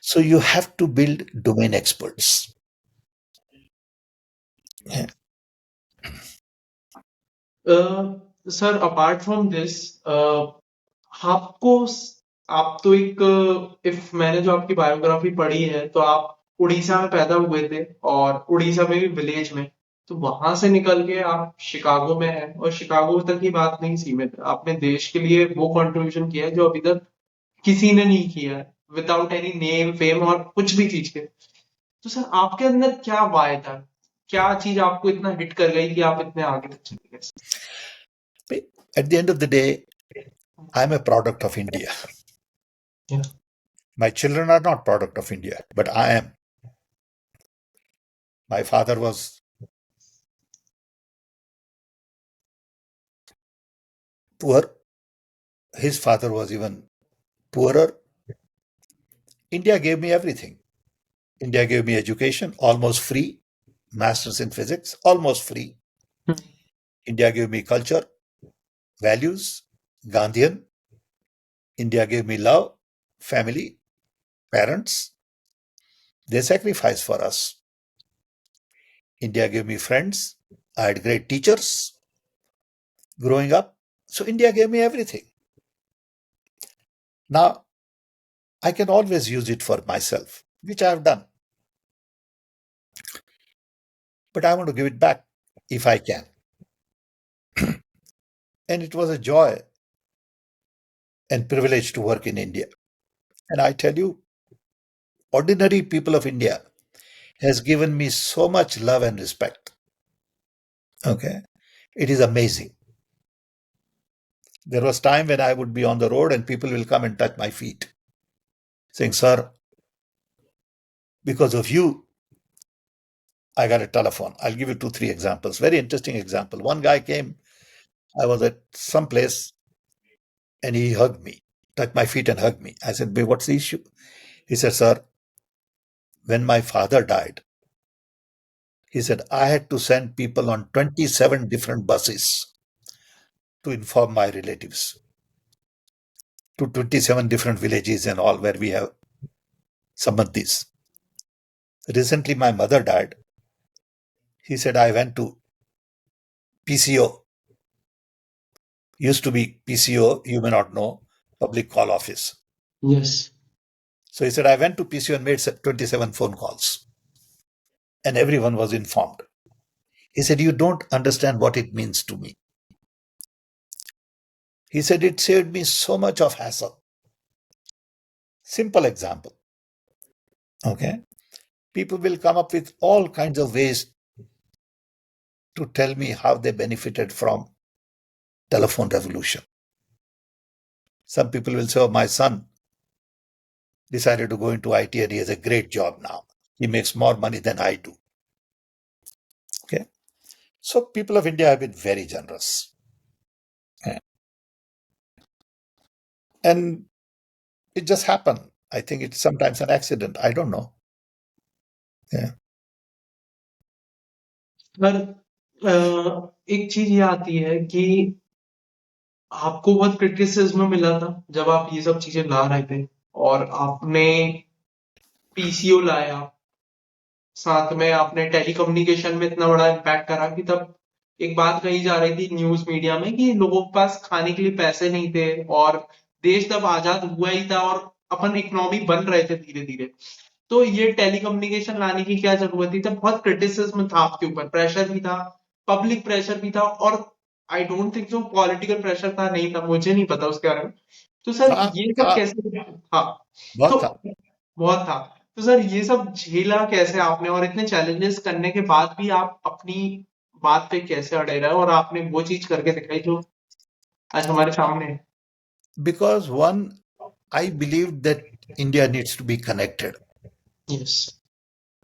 So you have to build domain experts. Yeah. Sir apart from this आपको आप तो एक if मैंने जो आपकी biography पढ़ी है तो आप उड़ीसा में पैदा हुए थे और उड़ीसा में भी विलेज में तो वहां से निकल के आप शिकागो में हैं और शिकागो तक की बात नहीं सीमित है आपने देश के लिए वो कंट्रीब्यूशन किया है जो अभी तक किसी ने नहीं किया है विदाउट एनी नेम फेम और कुछ भी चीज के तो सर आपके अंदर क्या वाय था क्या चीज आपको इतना हिट कर गई कि आप इतने आगे तक चले गए At the end of the day, I'm a product of India. Yeah. My children are not product of India, but I am. My father was poor. His father was even poorer. India gave me everything. India gave me education, almost free. Masters in physics, almost free. India gave me culture, values, Gandhian. India gave me love, family, parents. They sacrificed for us. India gave me friends. I had great teachers growing up. So India gave me everything. Now, I can always use it for myself, which I have done. But I want to give it back if I can. And it was a joy and privilege to work in India. And I tell you, ordinary people of India has given me so much love and respect. Okay. It is amazing. There was time when I would be on the road and people will come and touch my feet, saying, "Sir, because of you, I got a telephone." I'll give you two, three examples. Very interesting example. One guy came, I was at some place and he hugged me, touched my feet and hugged me. I said, "Babe, what's the issue?" He said, "Sir, when my father died," he said, "I had to send people on 27 different buses to inform my relatives to 27 different villages and all where we have sambandhis. Recently, my mother died. He said, I went to PCO, used to be PCO, you may not know, Public Call Office. Yes. So he said, I went to PCO and made 27 phone calls, and everyone was informed. He said, you don't understand what it means to me. He said, it saved me so much of hassle. Simple example. Okay. People will come up with all kinds of ways to tell me how they benefited from telephone revolution. Some people will say, oh, my son decided to go into IT and he has a great job now. He makes more money than I do. Okay. So people of India have been very generous. Okay. And it just happened. I think it's sometimes an accident. I don't know. Yeah. पर एक चीज ये आती है कि आपको बहुत criticism मिला था जब आप ये सब चीजें ला रहे थे, और आपने पीसीओ लाया, साथ में आपने टेलीकम्युनिकेशन में इतना बड़ा इम्पैक्ट करा कि तब एक बात कही जा रही थी न्यूज मीडिया में कि लोगों के पास खाने के लिए पैसे नहीं थे, और देश तब आजाद हुआ ही था और अपन इकोनॉमी बन रहे थे धीरे धीरे। तो ये टेलीकम्युनिकेशन लाने की क्या जरूरत थी? तब बहुत क्रिटिसिज्म था आपके ऊपर, प्रेशर भी था, पब्लिक प्रेशर भी था, और आई डोंट थिंक जो पॉलिटिकल प्रेशर था नहीं था, मुझे नहीं पता उसके बारे में। तो सर था ये सब था कैसे? हाँ। बहुत तो था। बहुत था। तो सर ये सब झेला कैसे आपने, और इतने चैलेंजेस करने के बाद भी आप अपनी बात पे कैसे अड़े रहे, और आपने वो चीज करके दिखाई जो आज हमारे सामने है? Because one, I believed that India needs to be connected. Yes.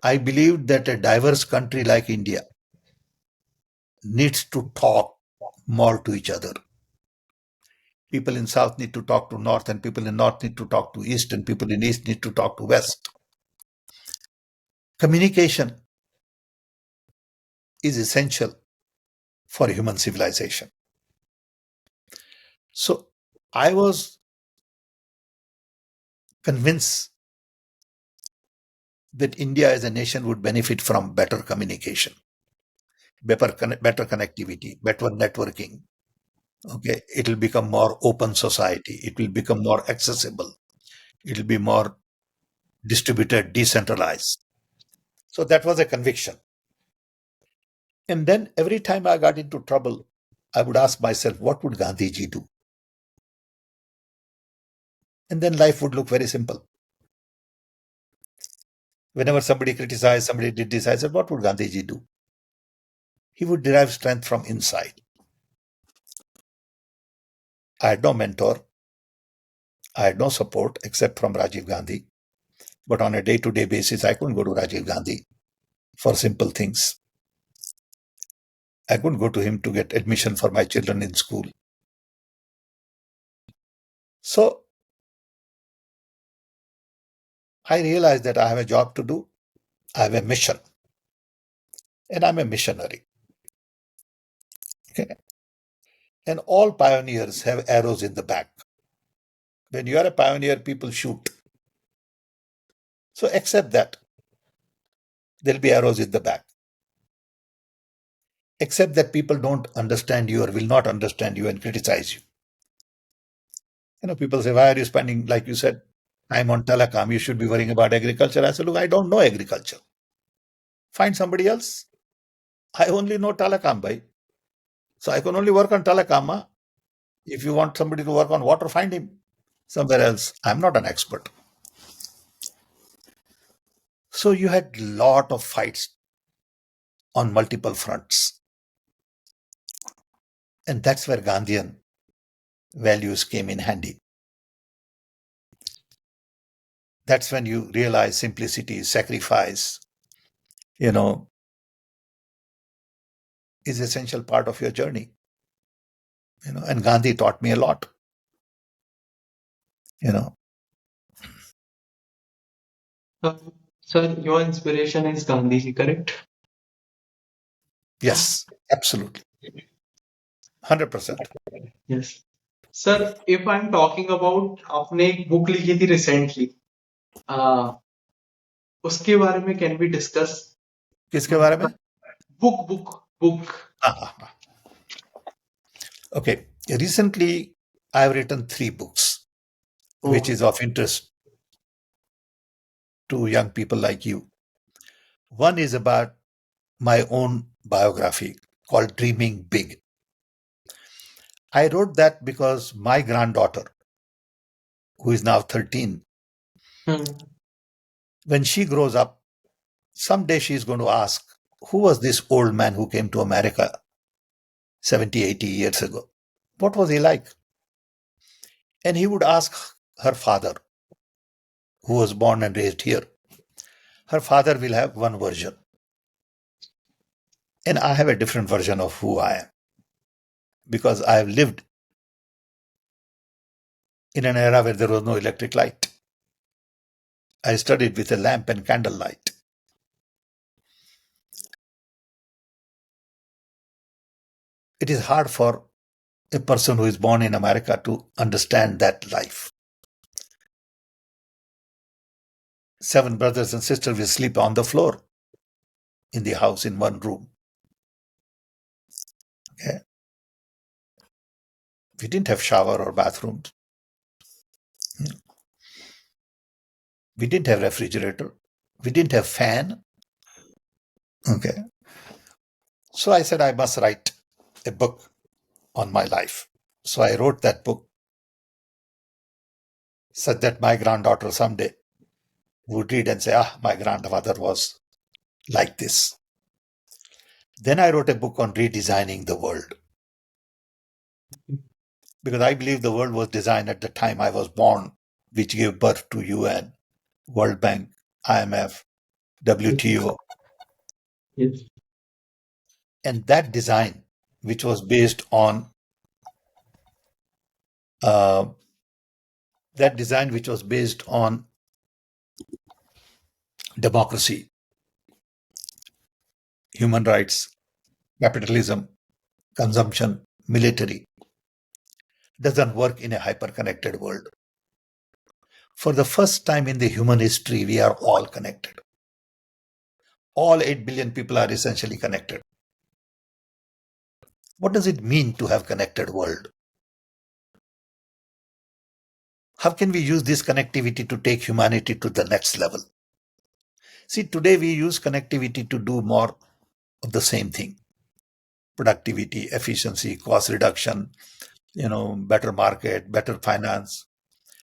I believed that a diverse country like India needs to talk more to each other. People in South need to talk to North, and people in North need to talk to East, and people in East need to talk to West. Communication is essential for human civilization. So I was convinced that India as a nation would benefit from better communication, better connectivity, better networking. Okay, it will become more open society. It will become more accessible. It will be more distributed, decentralized. So that was a conviction. And then every time I got into trouble, I would ask myself, what would Gandhiji do? And then life would look very simple. Whenever somebody criticized, somebody did this, I said, what would Gandhiji do? He would derive strength from inside. I had no mentor. I had no support except from Rajiv Gandhi. But on a day-to-day basis, I couldn't go to Rajiv Gandhi for simple things. I couldn't go to him to get admission for my children in school. So I realized that I have a job to do. I have a mission, and I'm a missionary. Okay? And all pioneers have arrows in the back. When you are a pioneer, people shoot. So accept that there'll be arrows in the back. Accept that people don't understand you or will not understand you and criticize you. People say, why are you spending, like you said, time on telecom? You should be worrying about agriculture. I said, look, I don't know agriculture. Find somebody else. I only know telecom, bhai. So I can only work on telecom. Huh? If you want somebody to work on water, find him somewhere else. I'm not an expert. So you had lot of fights on multiple fronts. And that's where Gandhian values came in handy. That's when you realize simplicity, sacrifice, you know, is essential part of your journey. And Gandhi taught me a lot. You know, Uh, Sir, your inspiration is Gandhiji, correct? yes, absolutely, 100%. Yes. Sir, if I'm talking about, आपने एक book लिखी थी recently, उसके बारे में can be discuss? किसके बारे में? Book book book Okay, recently I've written 3 books, which is of interest to young people like you. One is about my own biography called Dreaming Big. I wrote that because my granddaughter, who is now 13, when she grows up, someday she's going to ask, who was this old man who came to America 70, 80 years ago? What was he like? And he would ask her father, who was born and raised here. Her father will have one version. And I have a different version of who I am because I have lived in an era where there was no electric light. I studied with a lamp and candlelight. it is hard for a person who is born in America to understand that life. 7 brothers and sisters will sleep on the floor in the house in one room. Okay? We didn't have shower or bathrooms. We didn't have refrigerator. We didn't have fan. Okay. So I said I must write a book on my life. So I wrote that book such that my granddaughter someday would read and say, my grandfather was like this. Then I wrote a book on redesigning the world. Because I believe the world was designed at the time I was born, which gave birth to UN, World Bank, IMF, WTO. Yes. And that design, which was based on uh, democracy, human rights, capitalism, consumption, military, doesn't work in a hyper-connected world. For the first time in the human history, we are all connected. All 8 billion people are essentially connected. What does it mean to have connected world? How can we use this connectivity to take humanity to the next level? See, today we use connectivity to do more of the same thing. Productivity, efficiency, cost reduction, better market, better finance.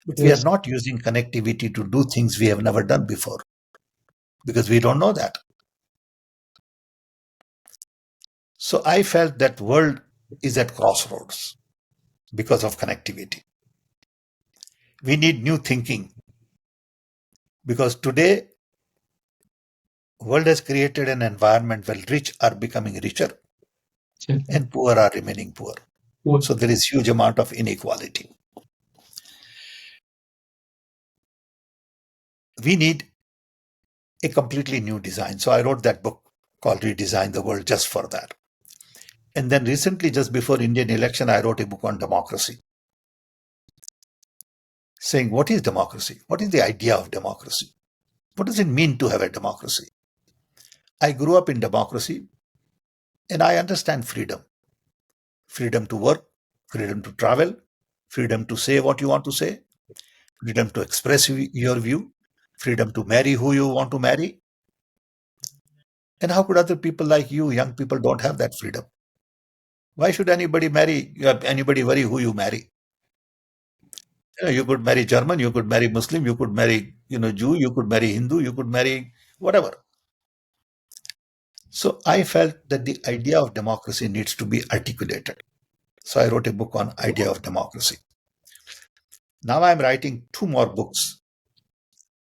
But we are Yes. not using connectivity to do things we have never done before because we don't know that. So I felt that world is at crossroads because of connectivity. We need new thinking because today world has created an environment where rich are becoming richer and poor are remaining poor. So there is huge amount of inequality. We need a completely new design. So I wrote that book called Redesign the World just for that. And then recently, just before Indian election, I wrote a book on democracy, saying what is democracy? What is the idea of democracy? What does it mean to have a democracy? I grew up in democracy and I understand freedom. Freedom to work, freedom to travel, freedom to say what you want to say, freedom to express your view, freedom to marry who you want to marry. And how could other people like you, young people, don't have that freedom? Why should anybody worry who you marry? You could marry German, you could marry Muslim, you could marry, Jew, you could marry Hindu, you could marry whatever. So I felt that the idea of democracy needs to be articulated. So I wrote a book on idea of democracy. Now I'm writing 2 more books.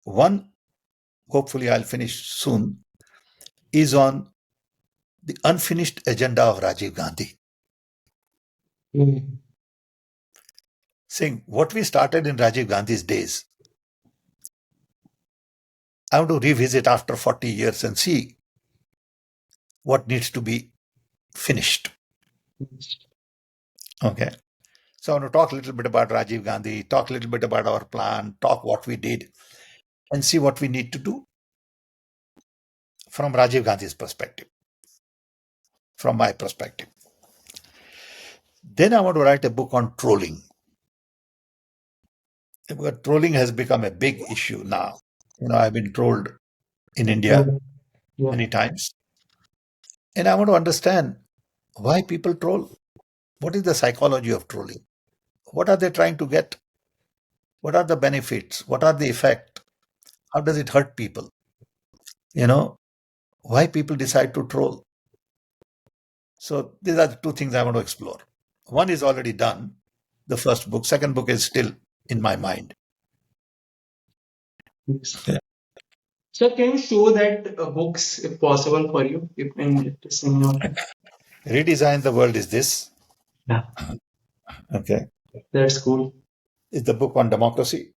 One, hopefully I'll finish soon, is on the unfinished agenda of Rajiv Gandhi. Saying what we started in Rajiv Gandhi's days, I want to revisit after 40 years and see what needs to be finished. Okay. So I want to talk a little bit about Rajiv Gandhi, talk a little bit about our plan, talk what we did, and see what we need to do from Rajiv Gandhi's perspective, from my perspective. Then I want to write a book on trolling. Because trolling has become a big issue now. I've been trolled in India many times. And I want to understand why people troll. What is the psychology of trolling? What are they trying to get? What are the benefits? What are the effects? How does it hurt people? Why people decide to troll? So these are the 2 things I want to explore. One is already done, the first book. Second book is still in my mind. Yeah. So can you show that books if possible for you, if it is in your hand? Redesign the World is this. Yeah, Okay. that's cool. It's the book on democracy.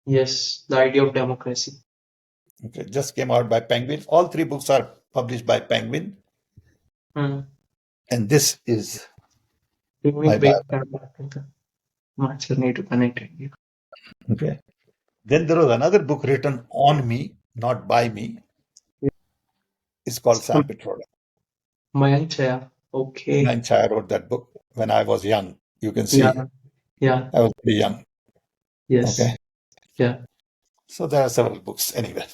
Yes, the idea of democracy. Okay. Just came out by Penguin. All 3 books are published by Penguin. Hmm. And this is Give me Bye bye. break time after the master need to connect it. Okay. Then there was another book written on me, not by me. It's called Sam Pitroda. Mayank Chaya. Okay. And I wrote that book when I was young. You can see Yeah. Yeah. I was pretty young. Yes. Okay. Yeah. So there are several books anyway.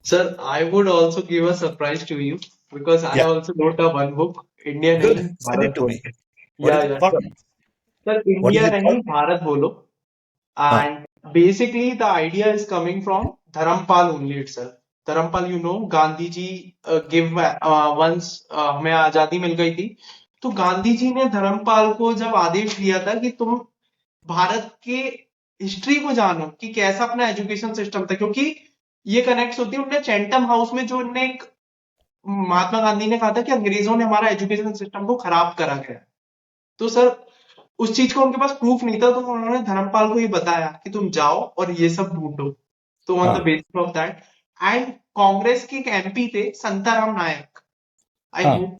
Sir, I would also give a surprise to you because I Yeah. also wrote a one book, India Good. नहीं Send it Bharat to बोलो. me. What Yeah, is it yeah, called? sure. Sir, What is India it called? नहीं भारत बोलो. Huh. And basically, the idea is coming from Dharampal only itself. Dharampal, you know, Gandhi ji give once हमें आजादी मिल गई थी. तो गांधी जी ने धर्मपाल को जब आदेश दिया था कि तुम भारत के हिस्ट्री को जानो कि कैसा अपना एजुकेशन सिस्टम था, क्योंकि ये कनेक्ट होती है उनने चैंटम हाउस में जो उनने एक महात्मा गांधी ने कहा था कि अंग्रेजों ने हमारा एजुकेशन सिस्टम को खराब करा गया. तो सर उस चीज का उनके पास प्रूफ नहीं था, तो उन्होंने धर्मपाल को ये बताया कि तुम जाओ और ये सब ढूंढो. तो on the Huh. Basis of that and Congress के एक एमपी थे संताराम नायक. आई Huh. होप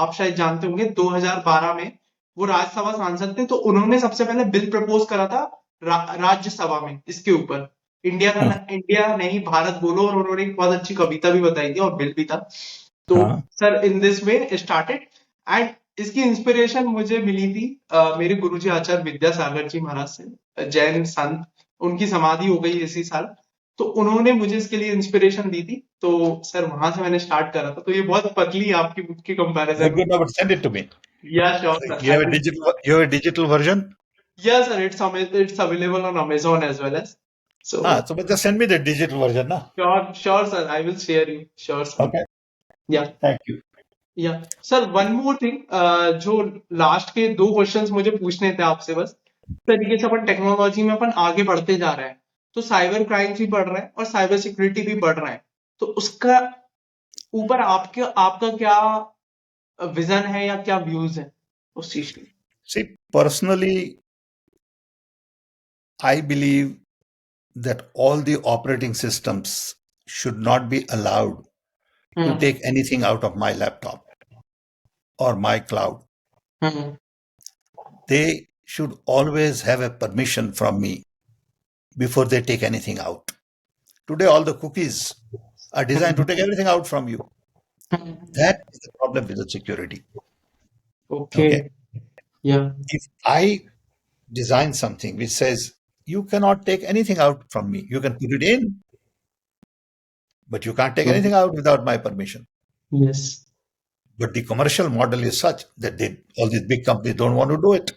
आप शायद जानते होंगे 2012 में वो राज्यसभा सांसद थे. तो उन्होंने सबसे पहले बिल प्रपोज करा था राज्यसभा में इसके ऊपर, Huh. इंडिया नहीं भारत बोलो, और उन्होंने एक बहुत अच्छी कविता भी बताई थी और बिल भी था. तो Huh. Sir in this way started. And इसकी इंस्पिरेशन मुझे मिली थी मेरे गुरुजी आचार्य विद्यासागर जी महाराज से, जैन संत. उनकी समाधि हो गई इसी साल, तो उन्होंने मुझे इसके लिए इंस्पिरेशन दी थी. तो सर वहां से मैंने स्टार्ट करा था. तो ये बहुत पतली है आपकी बुक के कंपैरिजन में. Good. Now, but send it to me. या sure sir, You I have a will. digital. You have a digital version. या sir it's available on Amazon as well as. So So but just send me the digital version, na? sure sir, I will share you. Sure sir. Okay. Yeah. Thank you. या sir one more thing, जो last के दो questions मुझे पूछने थे आपसे बस. इस तरीके से अपन टेक्नोलॉजी में अपन आगे बढ़ते जा रहे हैं, तो साइबर क्राइम भी बढ़ रहा है और साइबर सिक्योरिटी भी बढ़ रहा है. तो उसका ऊपर आपके आपका क्या विजन है या क्या व्यूज है उस चीज की? See, personally, I believe that all the operating systems should not be allowed to hmm. take anything out of my laptop or my cloud. Hmm. They should always have a permission from me before they take anything out. Today, all the cookies are designed to take everything out from you. Hmm. That is the problem with the security. Okay. Okay. या. If I design something which says you cannot take anything out from me, you can put it in, but you can't take anything out without my permission. Yes. But the commercial model is such that all these big companies don't want to do it.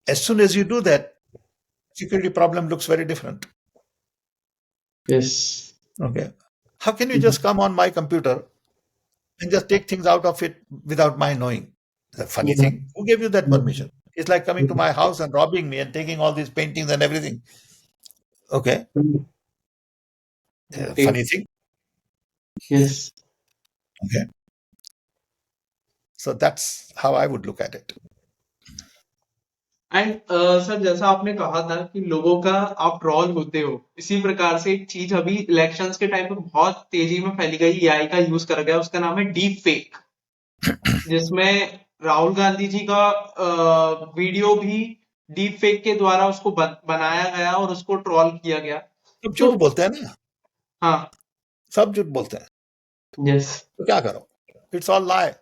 As soon as you do that, security problem looks very different. Yes. Okay. How can you just come on my computer and just take things out of it without my knowing? The funny thing, who gave you that permission? It's like coming to my house and robbing me and taking all these paintings and everything. Okay. Funny thing. Yes. Okay. So that's how I would look at it. And sir जैसा आपने कहा था कि लोगों का आप troll होते हो, इसी प्रकार से एक चीज अभी इलेक्शंस के टाइम पे बहुत तेजी में फैली गई, एआई का यूज करा गया, उसका नाम है डीप फेक, जिसमें राहुल गांधी जी का वीडियो भी डीप फेक के द्वारा उसको बनाया गया और उसको ट्रॉल किया गया. सब तो झूठ बोलते हैं ना, हाँ. सब झूठ बोलते हैं, यस. तो क्या करो? It's all lie.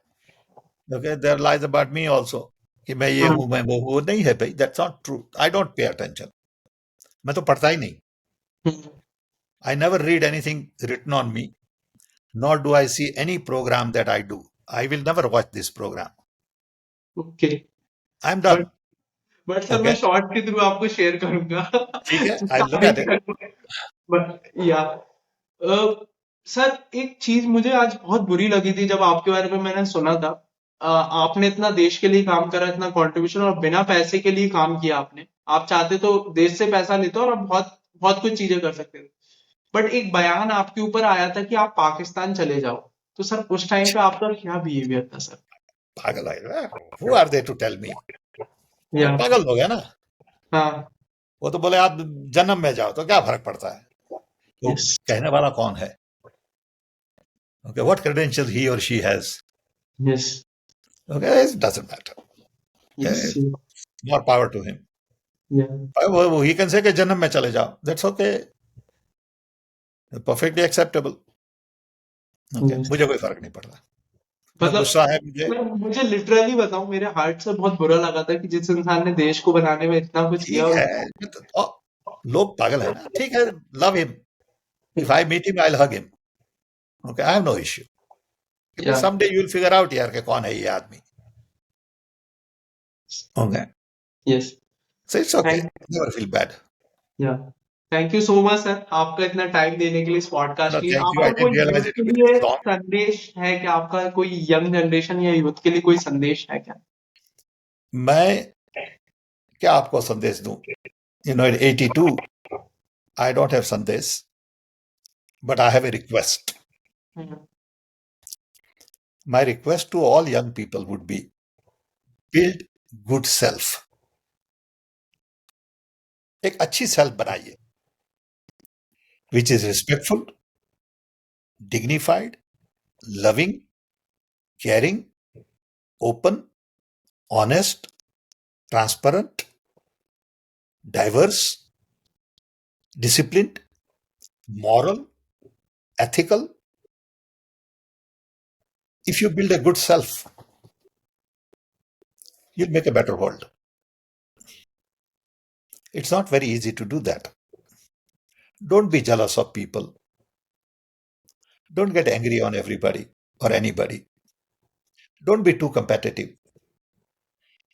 Okay, there lies about me also कि मैं ये हूं, मैं वो हूं. नहीं है भाई, that's not true. I don't pay attention. मैं तो पढ़ता ही नहीं. I never read anything written on me, nor do I see any program that I do. I will never watch this program. Okay. I'm done. But sir मैं Okay. Short के through आपको share करूंगा. ठीक है, जिसका I'll look at it. But या sir एक चीज मुझे आज बहुत बुरी लगी थी जब आपके बारे में मैंने सुना था. आपने इतना देश के लिए काम करा, इतना कंट्रीब्यूशन, और बिना पैसे के लिए काम किया आपने. आप चाहते तो देश से पैसा लेते और आप बहुत बहुत कुछ चीजें कर सकते थे. बट एक बयान आपके ऊपर आया था कि आप पाकिस्तान चले जाओ. तो सर उस टाइम पे आपका क्या बिहेवियर था सर? पागल है. Who are they to tell me? या. पागल लोग है ना. हाँ. वो तो बोले आप जन्म में जाओ तो क्या फर्क पड़ता है. तो यस. कहने वाला कौन है? Okay, what credentials he or she has? Yes. Okay, it doesn't matter. Yes. More power to him. Yeah. He can say कि जन्म में चले जाओ. That's okay. Perfectly acceptable. Okay. Yes. मुझे कोई फर्क नहीं पड़ता. जब मतलब गुस्सा है मुझे, मुझे लिटरली बताऊं, मेरे हार्ट से बहुत बुरा लगा था कि जिस इंसान ने देश को बनाने में इतना कुछ किया ठीक है. लोग पागल है ना. ठीक है. Love him. If I meet him, I'll hug him. Okay. I have no issue. Because या someday you will figure out यार कि कौन है ये आदमी. Okay. Yes So it's okay. Thank Never feel bad. या thank you so much sir, आपका इतना टाइम देने के लिए, इस पॉडकास्ट No, के लिए। thank you. I आपका didn't कोई realize यूथ it के will be लिए this long. संदेश है क्या? आपका कोई यंग जनरेशन या यूथ के लिए कोई संदेश है क्या? मैं क्या आपको संदेश दूं? In 82, I don't have sandesh, but I have a request. My request to all young people would be build good self. एक अच्छी self बनाइए, which is respectful, dignified, loving, caring, open, honest, transparent, diverse, disciplined, moral, ethical. If you build a good self, you'll make a better world. It's not very easy to do that. Don't be jealous of people. Don't get angry on everybody or anybody. Don't be too competitive.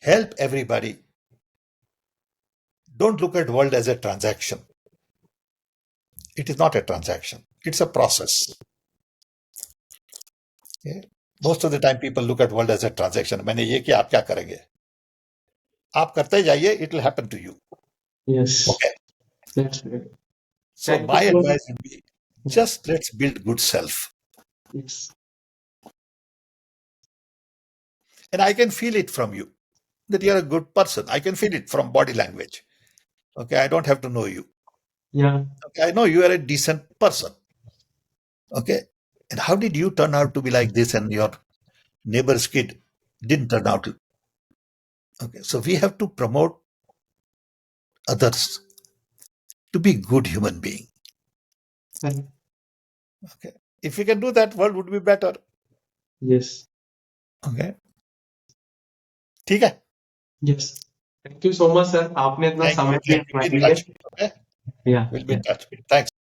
Help everybody. Don't look at world as a transaction. It is not a transaction. It's a process. Okay? Most of the time people look at world as a transaction. मैंने ये किया, आप क्या करेंगे? आप करते जाइए, it will happen to you. Yes Okay. That's great. So thank my you so advice would be just let's build good self. Much. And I can feel it from you that you're a good person. I can feel it from body language. Okay. I don't have to know you. या Okay. I know you are a decent person. Okay. And how did you turn out to be like this and your neighbor's kid didn't turn out to? Okay. So we have to promote others to be good human being. Okay. If we can do that, world would be better. Yes Okay. ठीक है. Yes thank you so much sir, आपने इतना Thank समय you. दिया Thank you. Be हमारे in लिए। touch. Okay. या We'll be in touch. Thanks.